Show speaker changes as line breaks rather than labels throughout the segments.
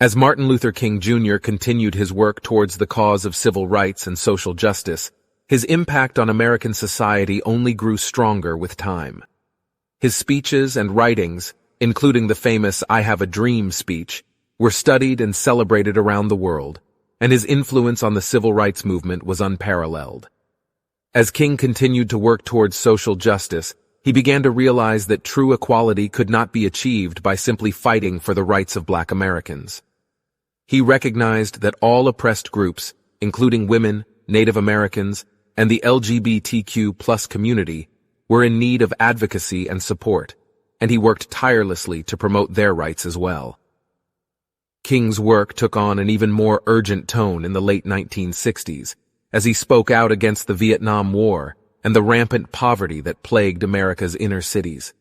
As Martin Luther King Jr. continued his work towards the cause of civil rights and social justice, his impact on American society only grew stronger with time. His speeches and writings, including the famous "I Have a Dream" speech, were studied and celebrated around the world, and his influence on the civil rights movement was unparalleled. As King continued to work towards social justice, he began to realize that true equality could not be achieved by simply fighting for the rights of Black Americans. He recognized that all oppressed groups, including women, Native Americans, and the LGBTQ+ community, were in need of advocacy and support, and he worked tirelessly to promote their rights as well. King's work took on an even more urgent tone in the late 1960s, as he spoke out against the Vietnam War and the rampant poverty that plagued America's inner cities.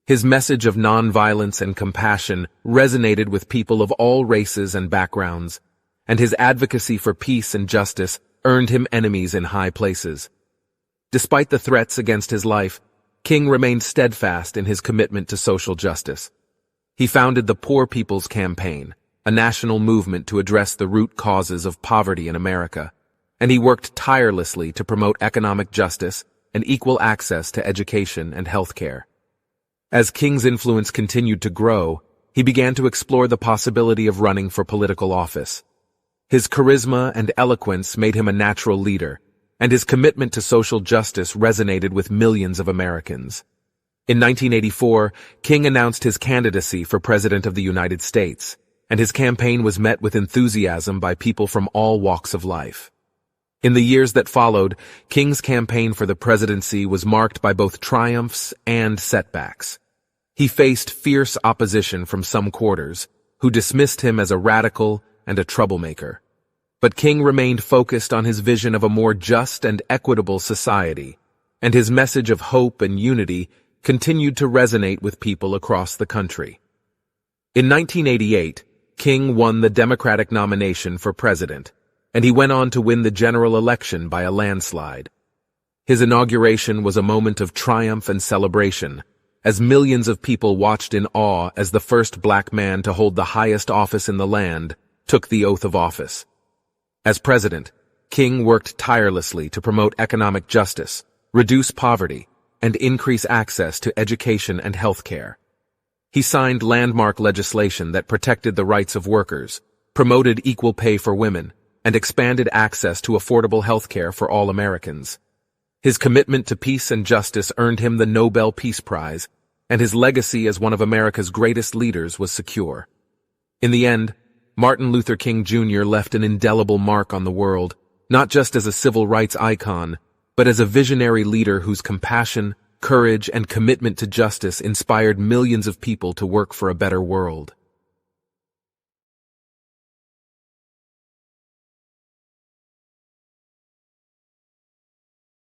His message of nonviolence and compassion resonated with people of all races and backgrounds, and his advocacy for peace and justice earned him enemies in high places. Despite the threats against his life, King remained steadfast in his commitment to social justice. He founded the Poor People's Campaign, a national movement to address the root causes of poverty in America, and he worked tirelessly to promote economic justice and equal access to education and health care. As King's influence continued to grow, he began to explore the possibility of running for political office. His charisma and eloquence made him a natural leader, and his commitment to social justice resonated with millions of Americans. In 1984, King announced his candidacy for President of the United States, and his campaign was met with enthusiasm by people from all walks of life. In the years that followed, King's campaign for the presidency was marked by both triumphs and setbacks. He faced fierce opposition from some quarters, who dismissed him as a radical and a troublemaker. But King remained focused on his vision of a more just and equitable society, and his message of hope and unity continued to resonate with people across the country. In 1988, King won the Democratic nomination for president, and he went on to win the general election by a landslide. His inauguration was a moment of triumph and celebration, as millions of people watched in awe as the first Black man to hold the highest office in the land took the oath of office. As president, King worked tirelessly to promote economic justice, reduce poverty, and increase access to education and health care. He signed landmark legislation that protected the rights of workers, promoted equal pay for women, and expanded access to affordable health care for all Americans. His commitment to peace and justice earned him the Nobel Peace Prize, and his legacy as one of America's greatest leaders was secure. In the end, Martin Luther King Jr. left an indelible mark on the world, not just as a civil rights icon, but as a visionary leader whose compassion, courage, and commitment to justice inspired millions of people to work for a better world.